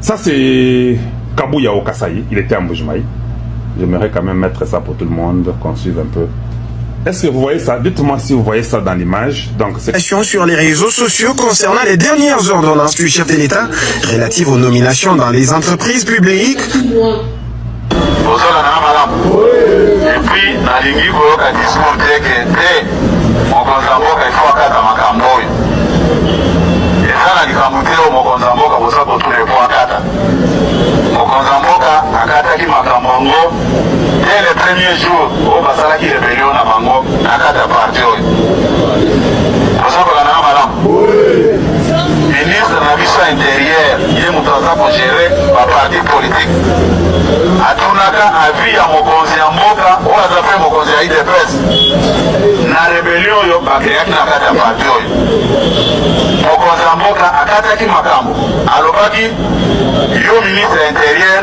Ça, c'est Kabouya au Kasaï. Il était en Mbujimaï. J'aimerais quand même mettre ça pour tout le monde, qu'on suive un peu. Est-ce que vous voyez ça? Dites-moi si vous voyez ça dans l'image. Donc, c'est sur les réseaux sociaux concernant les dernières ordonnances du chef de l'État relatives aux nominations dans les entreprises publiques. Et puis, nalingi koyoka discours teke te mokonzi ya mboka ifo akata makambo oyo eza na likambo te oyo mokonzi ya mboka boza kotuna efo akata mokonzi ya mboka akataki makambo yango dès le premier jour oyo basalaki rebellion na bango akata parti oyo bozakola na malamu ministre na biso ya intérieur ye moto aza kogere baparti politique atunaka avi ya mokonzi ya mboka oyo aza mpe mokonzi ya idps na rebellion oyo bakreaki na kati ya parti oyo mokonzi ya mboka akataki makambo alobaki yo ministre ya intérieur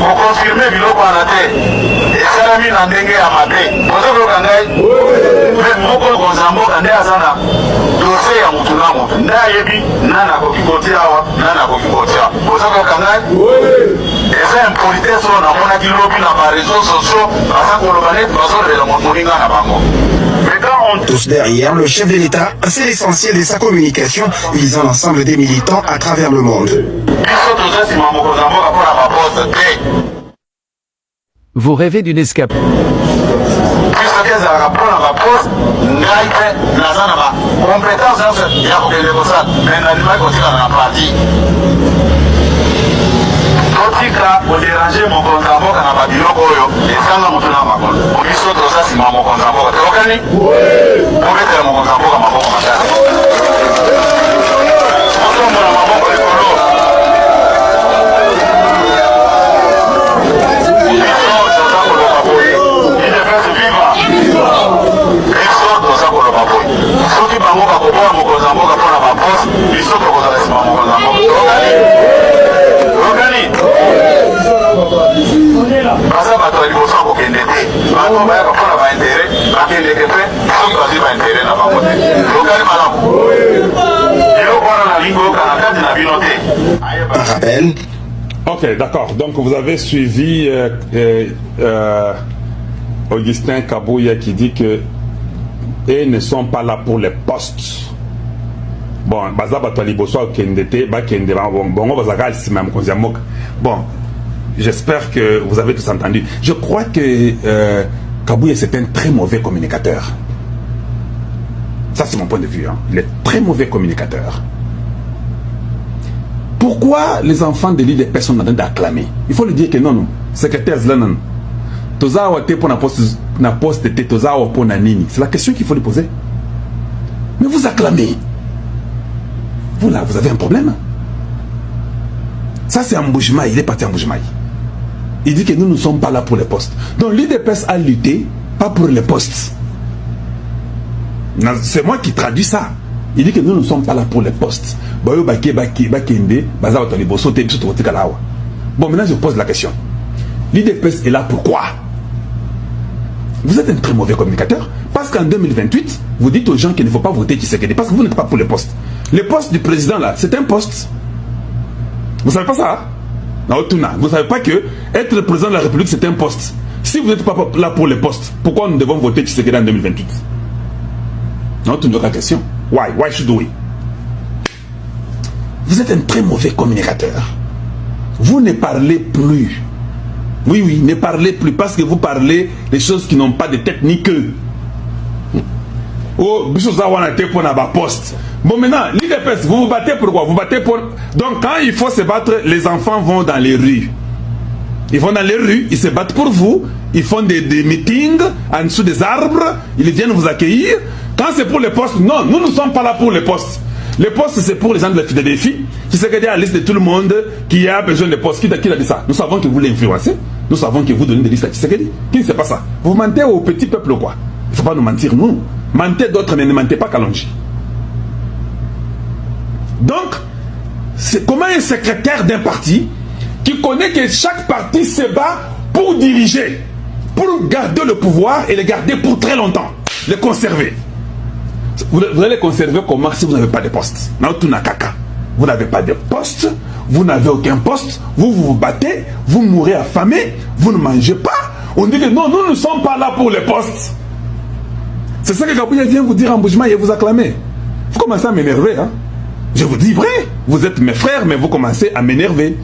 kokonfirme biloko wana te esalami na ndenge ya mabe oza koyoka ngai me moko mokonzi ya mboka nde aza na dosie ya mutu na mutu nde ayebi nani akoki kotia awa nani akoki kotia oza koyoka ngai eza impolitesse oyo namonaki lobi na bareseau sociaux baza koloba neti bazolobela moninga na bango. Tous derrière le chef de l'État, c'est l'essentiel de sa communication visant l'ensemble des militants à travers le monde. Vous rêvez d'une escapade? totika kodéranger mokonzi ya mboka na babiloko oyo ezanga motu na makolo biso toza nsima ya mokonzi ya mboka tokani kobetela mokonzi ya mboka maboko makasi otombola maboko likolo biso toza koloba boye idefense viva biso toza koloba boye soki bango bakoboya mokonzi ya mboka mpona baposte biso tokozala nsima ya mokonzi ya mboka tokani baza bato ya liboso akokende te bato bayaka mpona baintere bakendeke mpe soki bazwi baintere na bango te lokali malamu eloko wana nalingi oyoka na kati na bino te. Ok, d'accord. Donc vous avez suivi Augustin Kabouya qui dit que ils ne sont pas là pour les postes. Bon, baza bato ya liboso akokende te bakende bongo bazaka nsima ya mokonzi ya mboka. Bon, j'espère que vous avez tous entendu. Je crois que Kabouya c'est un très mauvais communicateur. Ça c'est mon point de vue. Hein. Il est très mauvais communicateur. Pourquoi les enfants de l'IDP sont en train d'acclamer? Il faut lui dire que non, non. Secrétaire Zlanan. Toza wate pour na poste te toza wa pour na nini. C'est la question qu'il faut lui poser. Mais vous acclamez. Vous là, vous avez un problème. Ça c'est un Mbujimaï, il est parti en Mbujimaï. Il dit que nous ne sommes pas là pour les postes. Donc l'IDPS a lutté, pas pour les postes. C'est moi qui traduis ça. Il dit que nous ne sommes pas là pour les postes. Bon, maintenant je pose la question. L'IDPS est là pourquoi? Vous êtes un très mauvais communicateur. Parce qu'en 2028, vous dites aux gens qu'il ne faut pas voter Tshisekedi. Parce que vous n'êtes pas pour les postes. Le poste du président là, c'est un poste. Vous savez pas ça? Vous ne savez pas que être le président de la République c'est un poste. Si vous n'êtes pas là pour les postes, pourquoi nous devons voter Tshisekedi en 2028? Non, tu n'as pas question. Why should we? Vous êtes un très mauvais communicateur. Vous ne parlez plus. Oui, ne parlez plus parce que vous parlez des choses qui n'ont pas de tête ni queue. Oh, pour la poste. Bon, maintenant, l'IDPS, vous vous battez pour quoi? Vous battez pour... Donc, quand il faut se battre, les enfants vont dans les rues. Ils vont dans les rues, ils se battent pour vous. Ils font des meetings en dessous des arbres. Ils viennent vous accueillir. Quand c'est pour les postes, non, nous ne sommes pas là pour les postes. Les postes, c'est pour les gens de la Philadelphie. Qui sait qu'il y a la liste de tout le monde qui a besoin de postes. Qui a dit ça? Nous savons que vous l'influencez. Nous savons que vous donnez des listes à Tshisekedi. Qui ne sait pas ça? Vous mentez au petit peuple quoi? Il ne faut pas nous mentir, nous. Mentez d'autres, mais ne mentez pas Kalonji. Donc, c'est comment un secrétaire d'un parti qui connaît que chaque parti se bat pour diriger, pour garder le pouvoir et le garder pour très longtemps, le conserver. Vous allez les conserver comment si vous n'avez pas de poste? Vous n'avez pas de poste, vous n'avez aucun poste, vous vous battez, vous mourrez affamé, vous ne mangez pas. On dit que non, nous ne sommes pas là pour les postes. C'est ça que Kabouya vient vous dire en Boujma et vous acclamer. Vous commencez à m'énerver. Hein? Je vous dis vrai, vous êtes mes frères, mais vous commencez à m'énerver.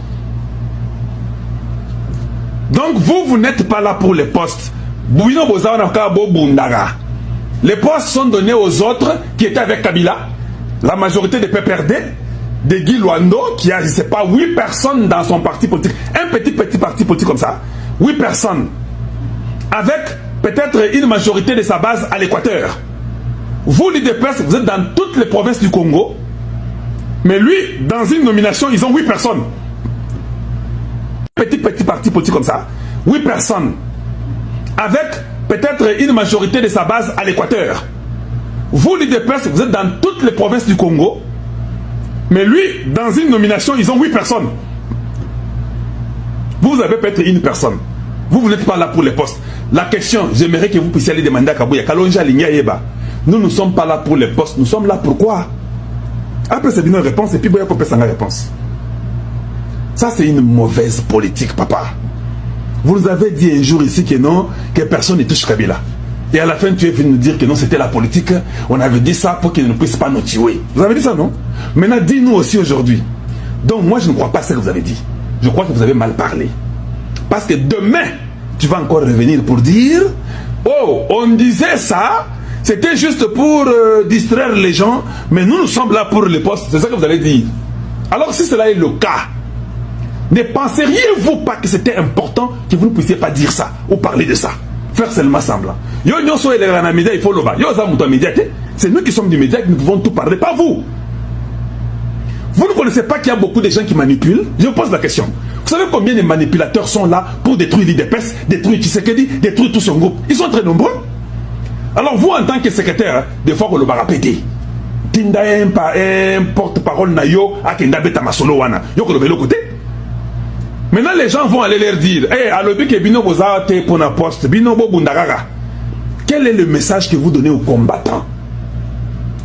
Donc vous n'êtes pas là pour les postes. Les postes sont donnés aux autres qui étaient avec Kabila. La majorité des PPRD, de Guy Luando, qui a, je ne sais pas, 8 personnes dans son parti politique. Un petit parti politique comme ça. 8 personnes. Avec peut-être une majorité de sa base à l'Équateur. Vous, l'IDPS, vous êtes dans toutes les provinces du Congo. Mais lui, dans une nomination, ils ont 8 personnes. Petit parti politique comme ça. 8 personnes. Avec peut-être une majorité de sa base à l'Équateur. Vous, l'IDPS, vous êtes dans toutes les provinces du Congo. Mais lui, dans une nomination, ils ont 8 personnes. Vous avez peut-être une personne. Vous n'êtes pas là pour les postes. La question, j'aimerais que vous puissiez aller demander à Kabouya. Nous ne sommes pas là pour les postes. Nous sommes là pour quoi? Après, c'est une réponse et puis Boya Kopé sans la réponse. Ça, c'est une mauvaise politique, papa. Vous nous avez dit un jour ici que non, que personne ne touche Kabila. Et à la fin, tu es venu nous dire que non, c'était la politique. On avait dit ça pour qu'il ne puisse pas nous tuer. Vous avez dit ça, non? Maintenant, dis-nous aussi aujourd'hui. Donc, moi, je ne crois pas ce que vous avez dit. Je crois que vous avez mal parlé. Parce que demain, tu vas encore revenir pour dire oh, on disait ça, c'était juste pour distraire les gens, mais nous sommes là pour les postes. C'est ça que vous allez dire. Alors, si cela est le cas, ne penseriez-vous pas que c'était important que vous ne puissiez pas dire ça ou parler de ça? Faire seulement semblant. C'est nous qui sommes du média que nous pouvons tout parler, pas vous. Vous ne connaissez pas qu'il y a beaucoup de gens qui manipulent? Je vous pose la question. Vous savez combien de manipulateurs sont là pour détruire l'IDPS, détruire Tshisekedi, détruire tout son groupe? Ils sont très nombreux. Alors vous, en tant que secrétaire, des fois, vous le barapétez. Tinda un porte-parole na yo a kenda beta masolo wana. Yo ko le côté. Maintenant, les gens vont aller leur dire hey, alobi ke bino bozate pour na poste, bino bo bundagaga. Quel est le message que vous donnez aux combattants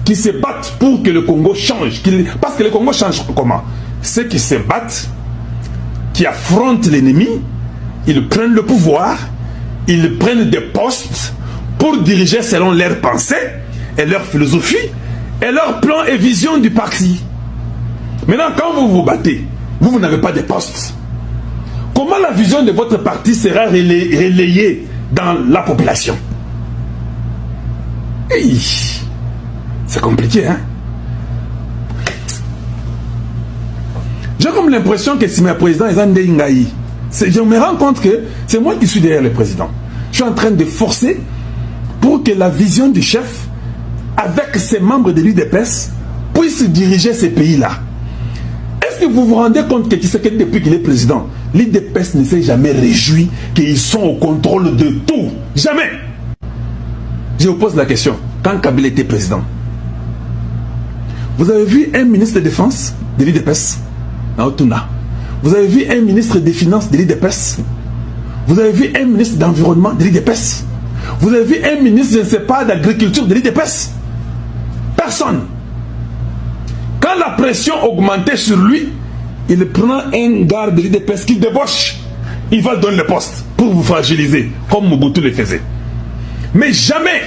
qui se battent pour que le Congo change? Parce que le Congo change comment? Ceux qui se battent, qui affrontent l'ennemi, ils prennent le pouvoir, ils prennent des postes pour diriger selon leurs pensées et leur philosophie et leur plan et vision du parti. Maintenant, quand vous vous battez, vous n'avez pas de postes. Comment la vision de votre parti sera relayée dans la population? Hey, c'est compliqué, hein? J'ai comme l'impression que si mes présidents ils ont des ingaïs, je me rends compte que c'est moi qui suis derrière le président. Je suis en train de forcer pour que la vision du chef, avec ses membres de l'UDPS, puisse diriger ces pays-là. Est-ce que vous vous rendez compte que Tshisekedi, depuis qu'il est président, l'UDPS ne s'est jamais réjoui qu'ils sont au contrôle de tout? Jamais. Je vous pose la question. Quand Kabila était président, vous avez vu un ministre de défense de l'UDPS? Vous avez vu un ministre des Finances de l'IDPS? Vous avez vu un ministre d'Environnement de l'IDPS? Vous avez vu un ministre, je ne sais pas, d'Agriculture de l'IDPS? Personne. Quand la pression augmentait sur lui, il prend un gars de l'IDPS qui débauche. Il va donner le poste pour vous fragiliser, comme Mobutu le faisait. Mais jamais,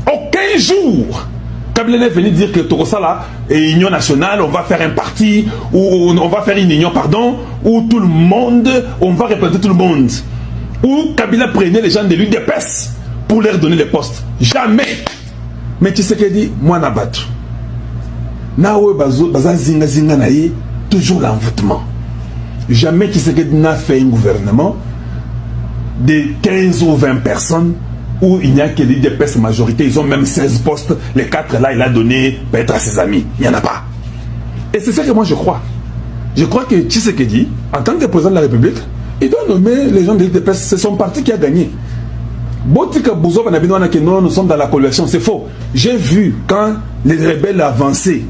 aucun jour, Kabila est venu dire que Tokosala et Union nationale, on va faire un parti, ou on va faire une union, pardon, où tout le monde, on va représenter tout le monde. Où Kabila prenait les gens de l'UDPS pour leur donner les postes. Jamais. Mais tu sais qu'il dit, moi n'a battu. Nawe baza zinga zinga naïe, toujours l'envoûtement. Jamais tu sais qu'il n'a fait un gouvernement de 15 ou 20 personnes où il n'y a que l'IDPS majorité, ils ont même 16 postes, les 4 là, il a donné peut-être à ses amis. Il n'y en a pas. Et c'est ça que moi je crois. Je crois que Tshisekedi, en tant que président de la République, il doit nommer les gens de l'IDPS. C'est son parti qui a gagné. Nous sommes dans la coalition, c'est faux. J'ai vu quand les rebelles avançaient,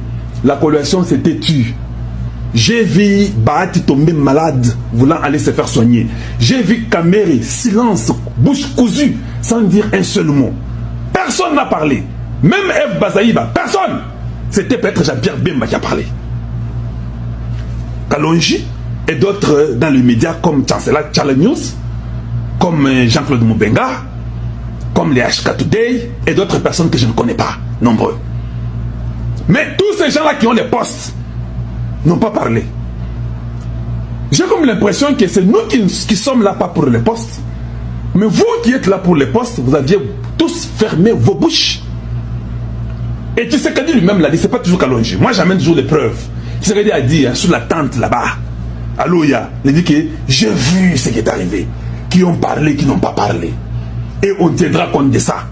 la coalition s'était tue. J'ai vu Bahati tomber malade, voulant aller se faire soigner. J'ai vu Kamere, silence, bouche cousue, sans dire un seul mot. Personne n'a parlé. Même F. Bazaïba, personne. C'était peut-être Jean-Pierre Bemba qui a parlé. Kalonji, et d'autres dans les médias comme Chancellor Charles News, comme Jean-Claude Moubenga, comme les HK Today, et d'autres personnes que je ne connais pas, nombreux. Mais tous ces gens-là qui ont les postes n'ont pas parlé. J'ai comme l'impression que c'est nous qui sommes là pas pour les postes. Mais vous qui êtes là pour les postes, vous aviez tous fermé vos bouches. Et Tshisekedi lui-même l'a dit, c'est pas toujours Kalonji. Moi j'amène toujours les preuves. Tshisekedi a dit, hein, sur la tente là-bas, à Loya, il a dit que j'ai vu ce qui est arrivé. Qui ont parlé, qui n'ont pas parlé. Et on tiendra compte de ça.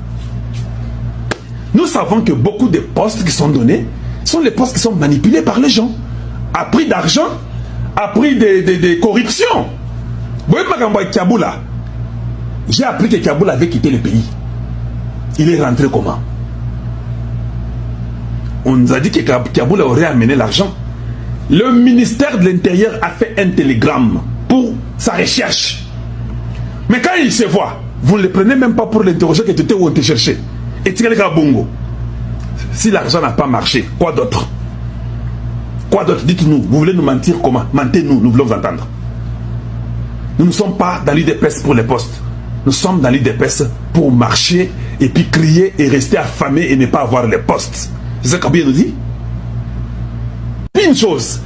Nous savons que beaucoup de postes qui sont donnés sont les postes qui sont manipulés par les gens. À prix d'argent, à prix de corruption. Vous voyez pas Kiaboula. J'ai appris que Kiaboula avait quitté le pays. Il est rentré comment? On nous a dit que Kiaboula aurait amené l'argent. Le ministère de l'Intérieur a fait un télégramme pour sa recherche. Mais quand il se voit, vous ne le prenez même pas pour l'interroger que tu étais où on te cherchait. Et tu es bongo. Si l'argent n'a pas marché, quoi d'autre? Quoi d'autre? Dites-nous, vous voulez nous mentir comment? Mentez-nous, nous voulons vous entendre. Nous ne sommes pas dans l'UDPS pour les postes. Nous sommes dans l'UDPS pour marcher et puis crier et rester affamé et ne pas avoir les postes. C'est ça qu'Abia nous dit. Puis une chose,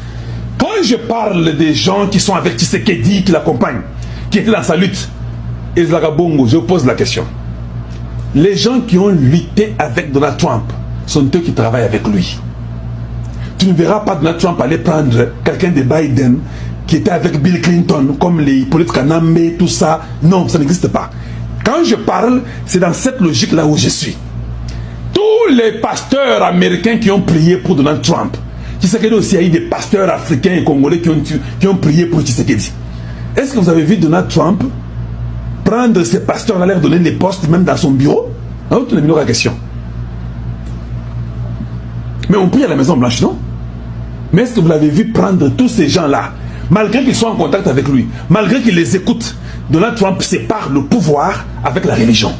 quand je parle des gens qui sont avec Tshisekedi, qui l'accompagnent, qui étaient dans sa lutte, et Zagabongo, je vous pose la question. Les gens qui ont lutté avec Donald Trump sont eux qui travaillent avec lui. Tu ne verras pas Donald Trump aller prendre quelqu'un de Biden qui était avec Bill Clinton, comme les Hippolyte Kanambe, tout ça. Non, ça n'existe pas. Quand je parle, c'est dans cette logique-là où je suis. Tous les pasteurs américains qui ont prié pour Donald Trump, Tshisekedi aussi, il y a eu des pasteurs africains et congolais qui ont prié pour Tshisekedi. Est-ce que vous avez vu Donald Trump prendre ces pasteurs-là, leur donner des postes même dans son bureau? On a la question. Mais on prie à la Maison Blanche, non? Mais est-ce que vous l'avez vu prendre tous ces gens-là, malgré qu'ils soient en contact avec lui, malgré qu'ils les écoutent? Donald Trump sépare le pouvoir avec la religion.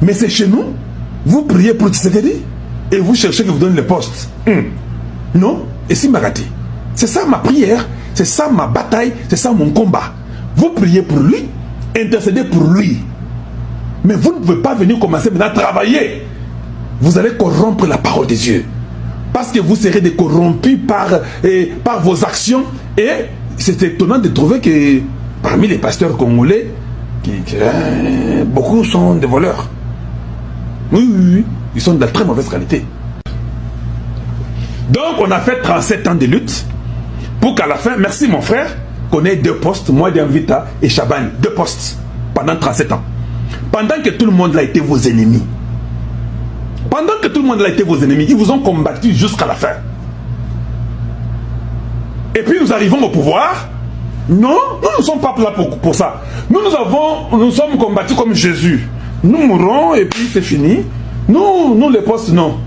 Mais c'est chez nous, vous priez pour Tshisekedi et vous cherchez qu'il vous donne les postes. Non? Et si Marati, c'est ça ma prière, c'est ça ma bataille, c'est ça mon combat. Vous priez pour lui, intercédez pour lui. Mais vous ne pouvez pas venir commencer maintenant à travailler. Vous allez corrompre la parole de Dieu. Parce que vous serez corrompus par vos actions. Et c'est étonnant de trouver que parmi les pasteurs congolais, beaucoup sont des voleurs. Oui, ils sont de la très mauvaise qualité. Donc on a fait 37 ans de lutte pour qu'à la fin, merci mon frère, qu'on ait 2 postes, moi Dianvita et Chabani, 2 postes pendant 37 ans. Pendant que tout le monde a été vos ennemis. Pendant que tout le monde a été vos ennemis, ils vous ont combattu jusqu'à la fin. Et puis nous arrivons au pouvoir. Non, nous ne sommes pas là pour ça. Nous sommes combattus comme Jésus. Nous mourrons et puis c'est fini. Nous les postes, non.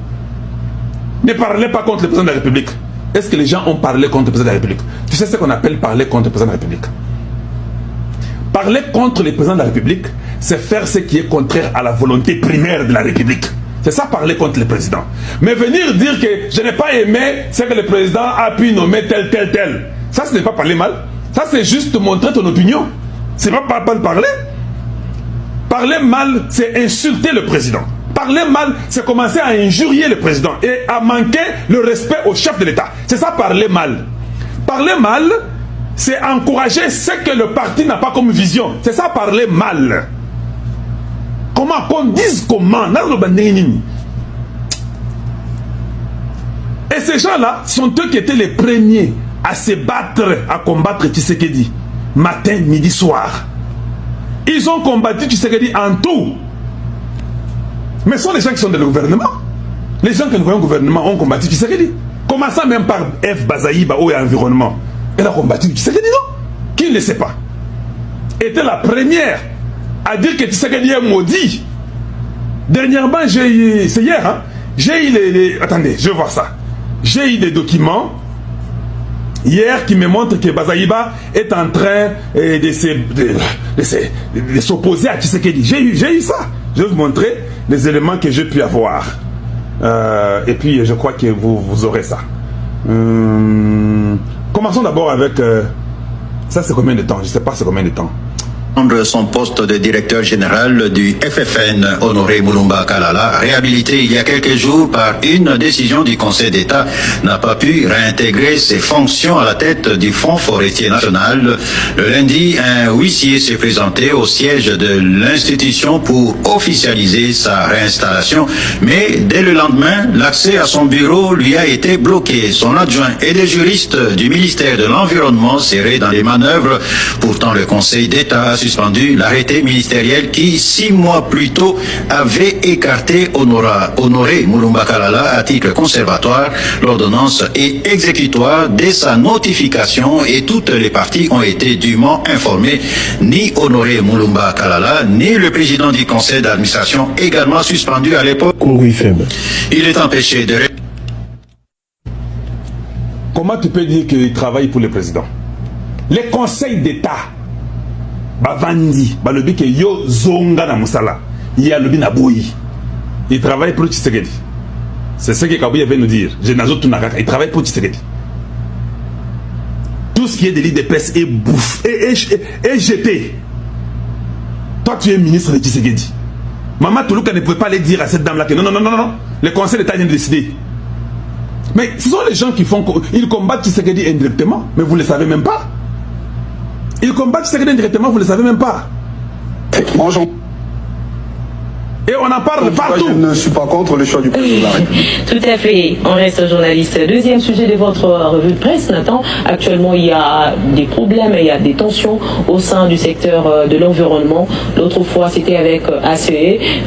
Ne parlez pas contre le président de la République. Est-ce que les gens ont parlé contre le président de la République? Tu sais ce qu'on appelle parler contre le président de la République? Parler contre le président de la République, c'est faire ce qui est contraire à la volonté primaire de la République. C'est ça, parler contre le président. Mais venir dire que je n'ai pas aimé ce que le président a pu nommer tel. Ça, ce n'est pas parler mal. Ça, c'est juste montrer ton opinion. C'est pas parler. Parler mal, c'est insulter le président. Parler mal, c'est commencer à injurier le président et à manquer le respect au chef de l'État. C'est ça, parler mal. Parler mal, c'est encourager ce que le parti n'a pas comme vision. C'est ça, parler mal. Comment qu'on dise comment? Et ces gens-là sont eux qui étaient les premiers à se battre, à combattre Tshisekedi. Matin, midi, soir. Ils ont combattu Tshisekedi en tout. Mais ce sont les gens qui sont dans le gouvernement. Les gens qui nous voyons au gouvernement ont combattu Tshisekedi. Commençant même par F. Bazaïba ou environnement. Elle a combattu Tshisekedi, non? Qui ne le sait pas? Était la première à dire que Tshisekedi est maudit. Dernièrement, c'est hier, hein, j'ai eu attendez, je vais voir ça. J'ai eu des documents hier qui me montrent que Bazaïba est en train de s'opposer à Tshisekedi. J'ai eu ça. Je vais vous montrer les éléments que j'ai pu avoir. Et puis, je crois que vous aurez ça. Commençons d'abord avec... ça c'est combien de temps? Je ne sais pas c'est combien de temps. Son poste de directeur général du FFN, Honoré Mulumba Kalala, réhabilité il y a quelques jours par une décision du Conseil d'État, n'a pas pu réintégrer ses fonctions à la tête du Fonds forestier national. Le lundi, un huissier s'est présenté au siège de l'institution pour officialiser sa réinstallation, mais dès le lendemain, l'accès à son bureau lui a été bloqué. Son adjoint et des juristes du ministère de l'Environnement serraient dans les manœuvres. Pourtant, le Conseil d'État a suspendu l'arrêté ministériel qui, 6 mois plus tôt, avait écarté Honoré Mulumba Kalala à titre conservatoire. L'ordonnance est exécutoire dès sa notification et toutes les parties ont été dûment informées. Ni Honoré Mulumba Kalala, ni le président du conseil d'administration, également suspendu à l'époque. Il est empêché de... Comment tu peux dire qu'il travaille pour le président? Les conseils d'État Bavandi, balobi ke yo zonga na musala, il y a lobi na boyi. Il travaille pour Tshisekedi. C'est ce que Kabouya vient nous dire. Il travaille pour Tshisekedi. Tout ce qui est de l'IDPS est bouffé, est jeté. Toi tu es ministre de Tshisekedi. Maman Toulouka ne pouvait pas aller dire à cette dame là que non. Le conseil d'État vient de décider. Mais ce sont les gens qui font, ils combattent Tshisekedi indirectement, mais vous ne le savez même pas. Ils combattent Tshisekedi indirectement, vous ne le savez même pas. Bonjour. Et on en parle partout. Je ne suis pas contre le choix du président. Tout à fait. On reste journaliste. Deuxième sujet de votre revue de presse, Nathan. Actuellement, il y a des problèmes, il y a des tensions au sein du secteur de l'environnement. L'autre fois, c'était avec ACE.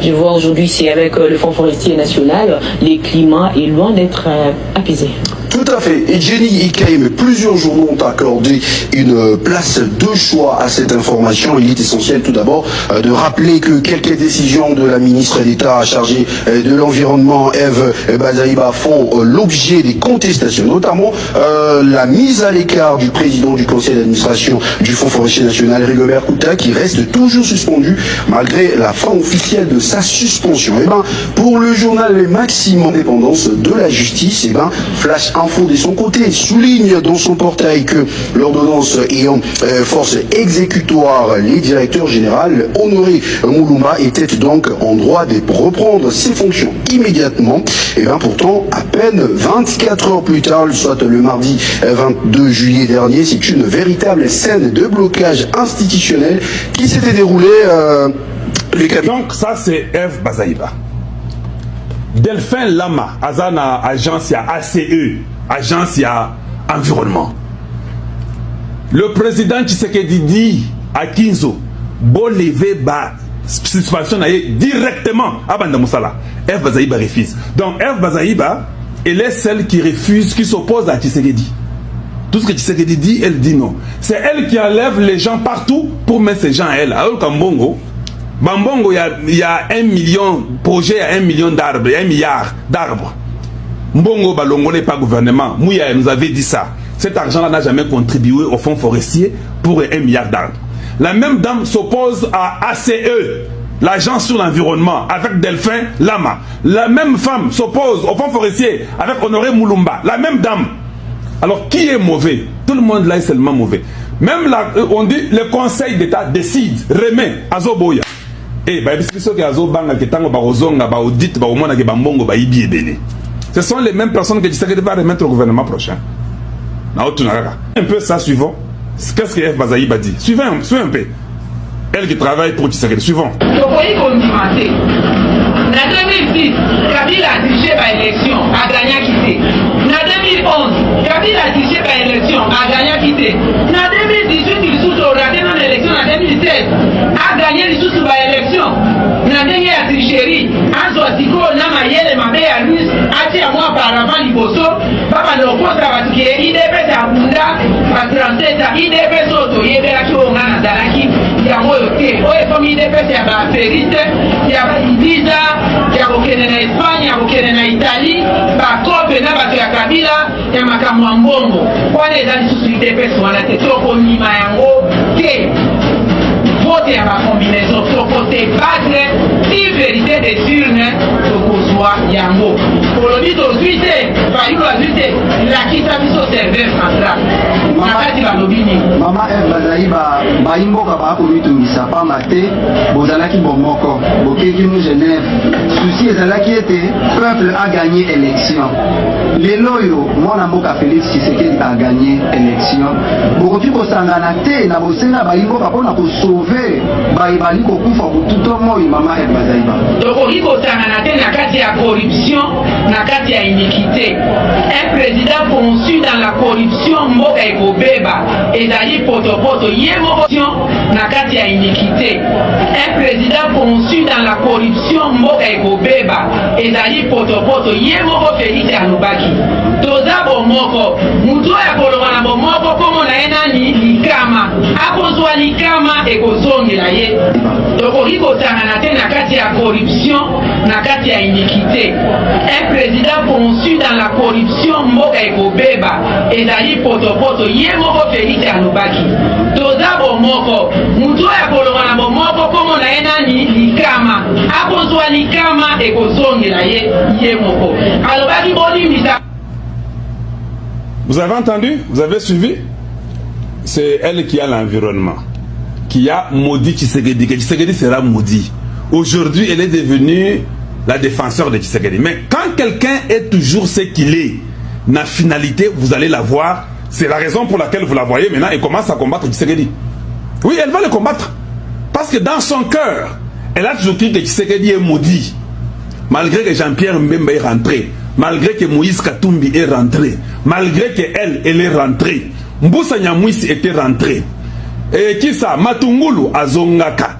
Je vois aujourd'hui, c'est avec le Fonds forestier national. Les climats est loin d'être apaisé. Tout à fait. Et Jenny Ikaïm, plusieurs journaux ont accordé une place de choix à cette information. Il est essentiel tout d'abord de rappeler que quelques décisions de la ministre d'État chargée de l'environnement, Eve Bazaïba, font l'objet des contestations, notamment la mise à l'écart du président du conseil d'administration du Fonds forestier national, Rigobert Kouta, qui reste toujours suspendu malgré la fin officielle de sa suspension. Et pour le journal Les Maximum Indépendance de la justice, Flash Info de son côté souligne dans son portail que l'ordonnance ayant force exécutoire, les directeurs généraux Honoré Mulumba était donc en droit de reprendre ses fonctions immédiatement. Et pourtant, à peine 24 heures plus tard, soit le mardi 22 juillet dernier, c'est une véritable scène de blocage institutionnel qui s'était déroulée. Donc ça c'est Eve Bazaïba. Delphin Lama, Azana, agence à ACE, agence à environnement. Le président Tshisekedi dit à Kinzo, bon lever bas, suspension directement à Banda Moussala. Eve Bazaïba refuse. Donc Eve Bazaïba, elle est celle qui refuse, qui s'oppose à Tshisekedi. Tout ce que Tshisekedi dit, elle dit non. C'est elle qui enlève les gens partout pour mettre ces gens à elle. Alors qu'en Bongo, Bambongo, il y a 1 million, projet à 1 million d'arbres, 1 milliard d'arbres. Mbongo Balongo n'est pas gouvernement. Mouya nous avait dit ça. Cet argent-là n'a jamais contribué au fonds forestier pour 1 milliard d'arbres. La même dame s'oppose à ACE, l'agence sur l'environnement, avec Delphin Lama. La même femme s'oppose au fonds forestier avec Honoré Mulumba. La même dame. Alors qui est mauvais? Tout le monde là est seulement mauvais. Même là, on dit le conseil d'État décide, remet à Zoboya. Ce sont les mêmes personnes que Tshisekedi va remettre au gouvernement prochain. Un peu ça, suivant. Qu'est-ce que F. Bazaïba dit? Suivez un peu. Elle qui travaille pour Tshisekedi, suivant. En 2006, Kabila a triché par élection, a gagné à quitter. En 2011, Kabila a triché par élection, a gagné à quitter. En 2018, il sous raté dans l'élection en 2016, a gagné il sous par élection. En dernière tricherie, en Zoatiko, Namayel et Mabé à Luz, a dit à moi auparavant Liboso, Papa Loko, Travatiké, IDP Tabunda, à 37 ans, IDP Soto, Yébéaki Ongana Daraki, Yamo Yoke, OFM IDP, c'est à Férite, il y a Ibiza. Ya bokene na Espagne, ya bokene na Italie, bakope na bato ya Kabila, ya makambo ya mbongo. Wana ezali susu IDPS wana te toko nima yango te. Vote kati ya macombinaison tokote battre si vérité des urnes tokozwa yango kolobi tozwi te bayulu azwi te lakisa biso serveur central na kati balobi nini mama bazali bayimboka bakomitungisa pamba te bozalaki bomoko bokeki mu Genève souci ezalaki ete peuple a gagné élection lelo oyo mwana mboka Félix Tshisekedi a gagné élection bokoki kosangana te na bosenga bayimboka mpona kosauve bayibali kokufa kututo moi mama bazaiba tokoki kosangana te na kati ya corruption na kati ya iniquité un président conçu dans la corruption mboka ekobeba ezali potopoto ye moko na kati ya iniquité un président conçu dans la corruption mboka ekobeba ezali potopoto ye moko Félix alobaki toza bomoko mutu oyo akoloba na bomoko komo na ye nani likama akozwa likama ekozongela ye tokoki kosangana te na kati ya corruption na kati ya iniquité un président conçu dans la corruption mboka ekobeba ezali potopoto ye moko Félix alobaki toza bomoko mutu oyo akoloba na bomoko komo na ye nani likama akozwa likama ekozongela ye ye moko alobaki bolimbisa. Vous avez entendu? Vous avez suivi? C'est elle qui a l'environnement, qui a maudit Tshisekedi, que Tshisekedi sera maudit. Aujourd'hui, elle est devenue la défenseur de Tshisekedi. Mais quand quelqu'un est toujours ce qu'il est, la finalité, vous allez la voir. C'est la raison pour laquelle vous la voyez maintenant, elle commence à combattre Tshisekedi. Oui, elle va le combattre. Parce que dans son cœur, elle a toujours cru que Tshisekedi est maudit. Malgré que Jean-Pierre Mbemba est rentré, malgré que Moïse Katumbi est rentré, malgré qu'elle est rentrée, Mboussa Nyamwisi était rentré. Et qui ça? Matungulu Azongaka.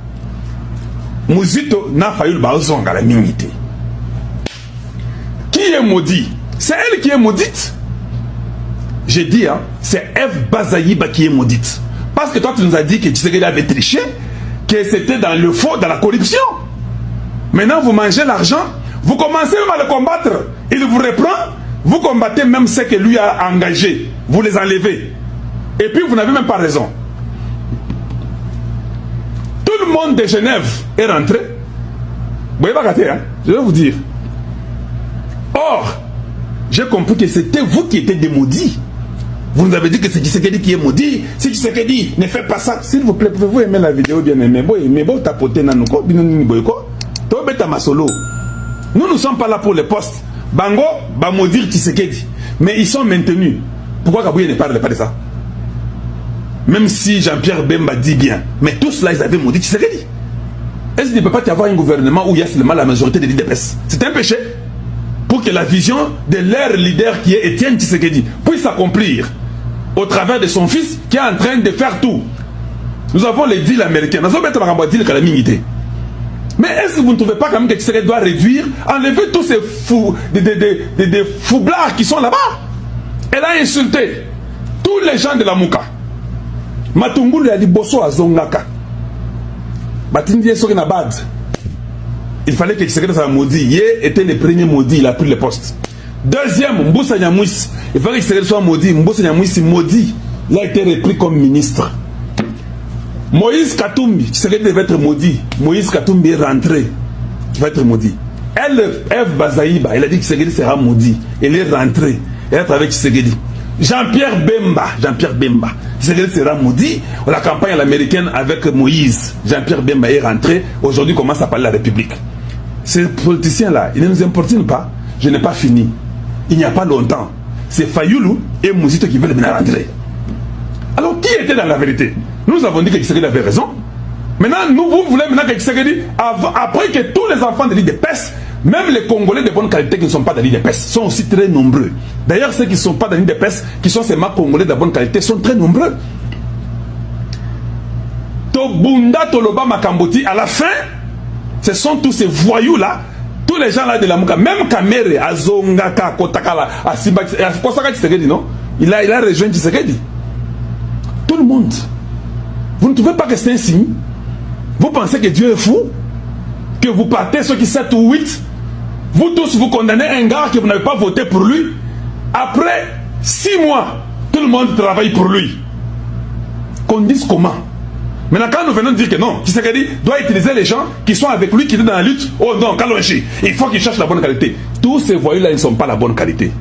Mouzito n'a failli le bazonga la minité. Qui est maudit? C'est elle qui est maudite. J'ai dit, hein, c'est Eve Bazaïba qui est maudite. Parce que toi, tu nous as dit que Tshisekedi avait triché, que c'était dans le faux, dans la corruption. Maintenant, vous mangez l'argent, vous commencez même à le combattre. Il vous reprend, vous combattez même ce que lui a engagé. Vous les enlevez. Et puis, vous n'avez même pas raison. Tout le monde de Genève est rentré. Vous voyez pas gâter, hein? Je vais vous dire. Or, j'ai compris que c'était vous qui étiez des maudits. Vous nous avez dit que c'est Tshisekedi qui est maudit. Si Tshisekedi ne fait pas ça, s'il vous plaît, pouvez-vous aimer la vidéo bien aimée? Mais bon, tapoter nanoko, binoni boyko. Nous ne sommes pas là pour les postes. Bango va maudire Tshisekedi. Mais ils sont maintenus. Pourquoi Kabouye ne parle pas de ça? Même si Jean-Pierre Bemba dit bien. Mais tous cela, ils avaient maudit Tshisekedi. Est-ce qu'il ne peut pas y avoir un gouvernement où il y a seulement la majorité des l'IDPS? C'est un péché. Pour que la vision de leur leader qui est Étienne Tshisekedi puisse s'accomplir au travers de son fils qui est en train de faire tout. Nous avons les deals américains. Nous avons mettre en deal que la minité. Mais est-ce que vous ne trouvez pas quand même que Tshisekedi doit réduire, enlever tous ces fous, des foublards qui sont là-bas? Elle a insulté tous les gens de la Mouka. Matungulu a dit Bosso à Zongaka. Batindi est bad. Il fallait que Tshisekedi soit maudit. Yé était le premier maudit, il a pris le poste. Deuxième, Mboussa Nyamwisi. Il fallait que Tshisekedi soit maudit. Mboussa Nyamwisi maudit. Il a été repris comme ministre. Moïse Katumbi, Tshisekedi devait être maudit. Moïse Katumbi est rentré. Il va être maudit. Elle, Eve Bazaïba, elle a dit que Tshisekedi sera maudit. Elle est rentrée. Elle est avec Tshisekedi. Jean-Pierre Bemba, Tshisekedi sera maudit. La campagne américaine avec Moïse, Jean-Pierre Bemba est rentré. Aujourd'hui, commence à parler de la République. Ces politiciens-là, ils ne nous importunent pas. Je n'ai pas fini. Il n'y a pas longtemps. C'est Fayoulou et Mouzito qui veulent maintenant rentrer. Alors, qui était dans la vérité? Nous avons dit que Tshisekedi avait raison. Maintenant, vous voulez maintenant que Tshisekedi, après que tous les enfants de l'IDPS, même les Congolais de bonne qualité qui ne sont pas dans l'IDPS, sont aussi très nombreux. D'ailleurs, ceux qui ne sont pas dans l'IDPS, qui sont seulement Congolais de bonne qualité, sont très nombreux. Tobunda Toloba Makamboti, à la fin, ce sont tous ces voyous-là, tous les gens là de la Mouka, même Kamere, Azongaka, Kotakala, Asimba, Kosaka Tshisekedi, non? Il a rejoint Tshisekedi. Tout le monde. Vous ne trouvez pas que c'est un signe? Vous pensez que Dieu est fou? Que vous partez ceux qui 7 ou 8? Vous tous, vous condamnez un gars que vous n'avez pas voté pour lui. Après 6 mois, tout le monde travaille pour lui. Qu'on dise comment? Maintenant, quand nous venons de dire que non, Tshisekedi doit utiliser les gens qui sont avec lui, qui étaient dans la lutte, oh non, Kalonji, il faut qu'ils cherchent la bonne qualité. Tous ces voyous-là, ils ne sont pas la bonne qualité.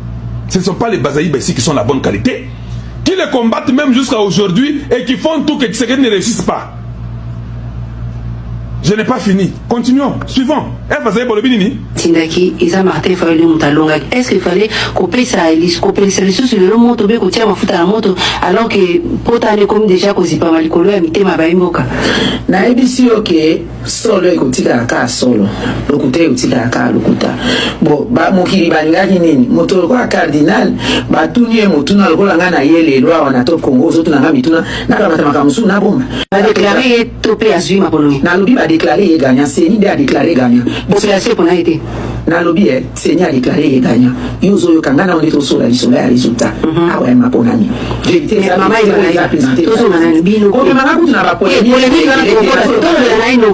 Ce ne sont pas les Bazaïbes ici qui sont la bonne qualité. Qui les combattent même jusqu'à aujourd'hui et qui font tout que Tshisekedi ne réussisse pas. Je n'ai pas fini. Continuons. Suivant. Tindaki, Isa Martin Fayoli Moutalonga. Est-ce qu'il fallait couper ça, couper ça, sur le moto, que tu as ma la moto, alors que potane comme déjà così pas mal colo et mité ma baïmoka. Na ebisi ok, solo ekotika ka solo. Lokuta ekotika ka lokuta. Bon, ba mokiri balingaki nini? Moto kwa cardinal, ba tunye motuna lokola ngana yele loi wana top Congo, zo tunanga mituna, na kama matamakamsu na bomba. Ba déclaré topé à suivre ma polonie. Na lobi ba déclaré gagnant, c'est ni a déclaré gagnant. Population pour été. Na lobi c'est a déclaré gagnant. Yozo yo kangana on est au sol à l'isoler à résultat. Ah ouais ma ponani. Vérité ça maman il a présenté. Todo manani bino. Ko mama ku na ba po.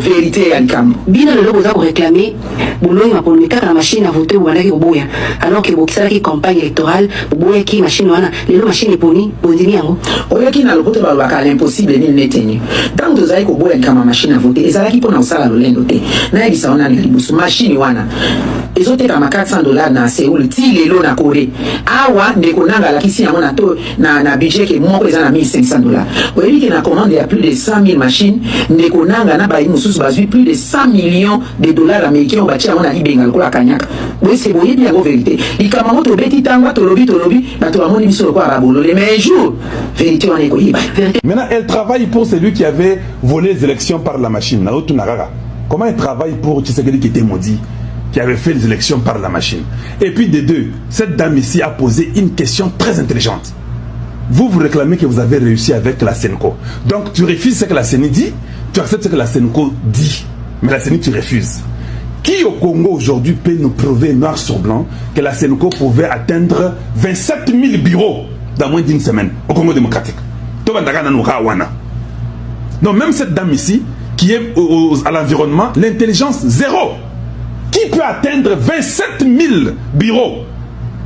Vérité alikam. Bino le lobo za réclamer boloi ma polonie kaka na machine à voter ou andaki oboya. Alors que bokisa ki campagne électorale boya ki machine wana lelo machine poni bondini yango. Oyo ki na lokoto ba ba l'impossible ni neteni. Tant que zai ko boya kama machine à voter ezalaki pona usala lolendo te. Na ebisa ona ni libusu machine wana. Ezoteka ma $400 na Séoul ti lelo na Corée. Awa ndeko nanga la kisi yango na to na budget ke moko eza na $1,500. Oyebi ke na commande ya plus de 100,000 machines ndeko nanga na bayi mususu bazui plus de $100 millions américains au bâti na ibenga lokola kanyaka. Oui c'est boyebi yango vérité. Likama moto beti tangwa tolobi bato bamoni biso lokola babolole mais un jour vérité wana ekoyiba. Maintenant elle travaille pour celui qui avait volé les élections par la machine. Comment elle travaille pour Tshisekedi qui était maudit, qui avait fait les élections par la machine? Et puis de deux, cette dame ici a posé une question très intelligente. Vous réclamez que vous avez réussi avec la Senko. Donc tu refuses ce que la CENI dit, tu acceptes ce que la Senko dit. Mais la CENI tu refuses. Qui au Congo aujourd'hui peut nous prouver noir sur blanc que la Senko pouvait atteindre 27 000 bureaux dans moins d'une semaine au Congo démocratique? Donc même cette dame ici, qui est à l'environnement, l'intelligence zéro. Qui peut atteindre 27 000 bureaux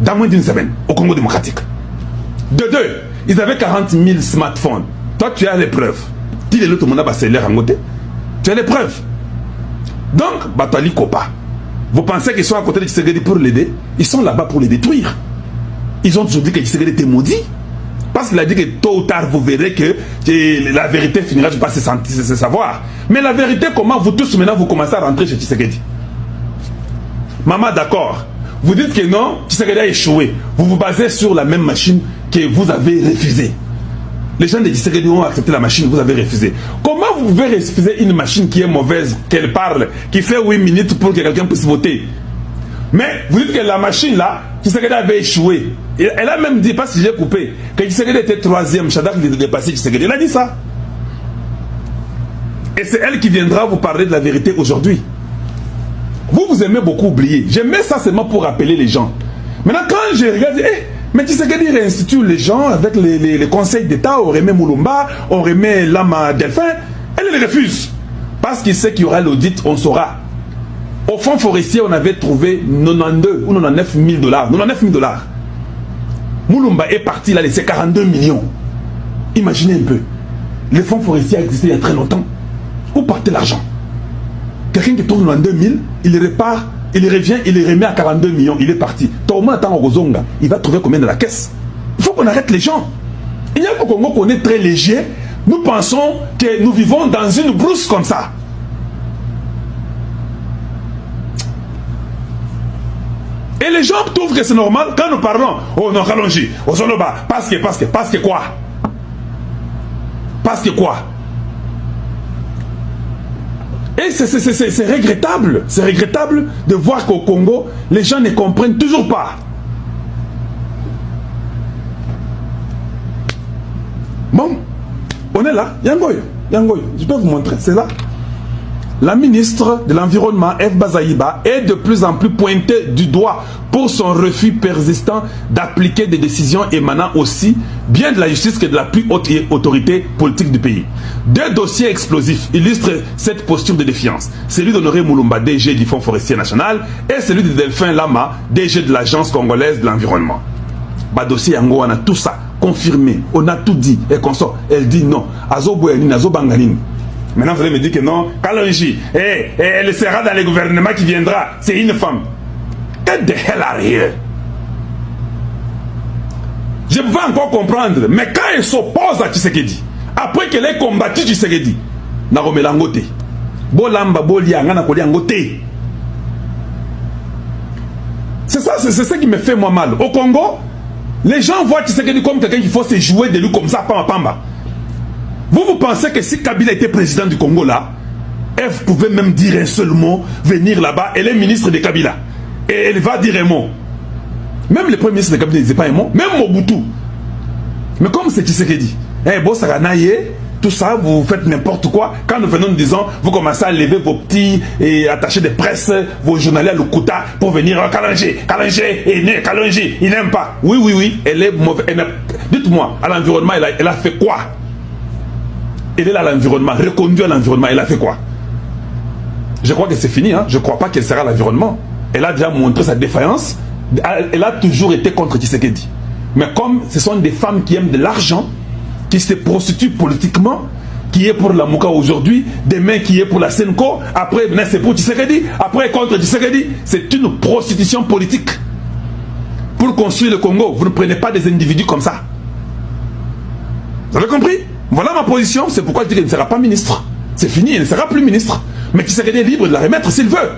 dans moins d'une semaine au Congo démocratique? De deux, ils avaient 40 000 smartphones. Toi, tu as les preuves. Dis les autres, mon abassé en côté. Tu as les preuves. Donc, Batali Kopa. Vous pensez qu'ils sont à côté de Tshisekedi pour l'aider? Ils sont là-bas pour les détruire. Ils ont toujours dit que Tshisekedi était maudit. Parce qu'il a dit que tôt ou tard, vous verrez que la vérité finira par se savoir. Mais la vérité, comment vous tous maintenant, vous commencez à rentrer chez Tshisekedi? Maman, d'accord. Vous dites que non, Tshisekedi a échoué. Vous vous basez sur la même machine que vous avez refusée. Les gens de Tshisekedi ont accepté la machine, vous avez refusé. Comment vous pouvez refuser une machine qui est mauvaise, qu'elle parle, qui fait 8 minutes pour que quelqu'un puisse voter? Mais vous dites que la machine là, Tshisekedi avait échoué. Elle a même dit, pas si j'ai coupé, que Tshisekedi était troisième, Shadak il dépassé Tshisekedi. Elle a dit ça. Et c'est elle qui viendra vous parler de la vérité aujourd'hui. Vous aimez beaucoup oublier. J'aimais ça seulement pour rappeler les gens. Maintenant, quand je regarde, mais Tshisekedi réinstitue les gens avec les conseils d'État, on remet Moulumba, on remet Lama Delphin, elle les refuse. Parce qu'il sait qu'il y aura l'audit, on saura. Au fonds forestier, on avait trouvé 92 ou 99 000 $. 99 000 $. Moulumba est parti, il a laissé 42 millions. Imaginez un peu. Le fonds forestier a existé il y a très longtemps. Où partait l'argent? Quelqu'un qui trouve 92 000, il repart, il revient, il remet à 42 millions, il est parti. Il va trouver combien de la caisse? Il faut qu'on arrête les gens. Il y a un Congo qu'on est très léger. Nous pensons que nous vivons dans une brousse comme ça. Et les gens trouvent que c'est normal quand nous parlons. Oh non, Kalonji, au Zoloba, parce que quoi? Parce que quoi? Et c'est regrettable. C'est regrettable de voir qu'au Congo, les gens ne comprennent toujours pas. Bon, on est là. Yangoyo, je peux vous montrer. C'est là. La ministre de l'Environnement, F. Bazaïba, est de plus en plus pointée du doigt pour son refus persistant d'appliquer des décisions émanant aussi bien de la justice que de la plus haute autorité politique du pays. Deux dossiers explosifs illustrent cette posture de défiance. Celui d'Honoré Moulumba, DG du Fonds forestier national, et celui de Delphin Lama, DG de l'Agence congolaise de l'environnement. Dossier Yango, on a tout ça confirmé, on a tout dit, et consort. Elle dit non. Azo Boyanine, Azo Banganine. Maintenant, vous allez me dire que non, Kalonji, elle sera dans le gouvernement qui viendra. C'est une femme. Get the hell out of here. Je peux encore comprendre, mais quand elle s'oppose à Tshisekedi, après qu'elle ait combattu Tshisekedi, Naromelangote, Bolamba Bolianga Nakoliangote. C'est ça, c'est ça qui me fait moi mal. Au Congo, les gens voient Tshisekedi comme quelqu'un qui faut se jouer de lui comme ça, pamba. Vous pensez que si Kabila était président du Congo là, elle pouvait même dire un seul mot, venir là-bas, elle est ministre de Kabila. Et elle va dire un mot. Même le premier ministre de Kabila ne disait pas un mot, même Mobutu. Mais comme c'est Tshisekedi, tout ça, vous faites n'importe quoi. Quand nous venons nous disons, vous commencez à lever vos petits attachés de presse, vos journalistes à l'Okuta pour venir Kalonji, il n'aime pas. Oui, elle est mauvaise. Dites-moi, à l'environnement, elle a fait quoi? Elle est là à l'environnement, reconduit à l'environnement, elle a fait quoi? Je crois que c'est fini, hein? Je ne crois pas qu'elle sera à l'environnement. Elle a déjà montré sa défaillance. Elle a toujours été contre Tshisekedi. Mais comme ce sont des femmes qui aiment de l'argent, qui se prostituent politiquement, qui est pour la Mouka aujourd'hui, demain qui est pour la Senko, après c'est pour Tshisekedi, après contre Tshisekedi, c'est une prostitution politique. Pour construire le Congo, vous ne prenez pas des individus comme ça. Vous avez compris? Voilà ma position, c'est pourquoi je dis qu'elle ne sera pas ministre. C'est fini, elle ne sera plus ministre. Mais Tshisekedi est libre de la remettre s'il veut.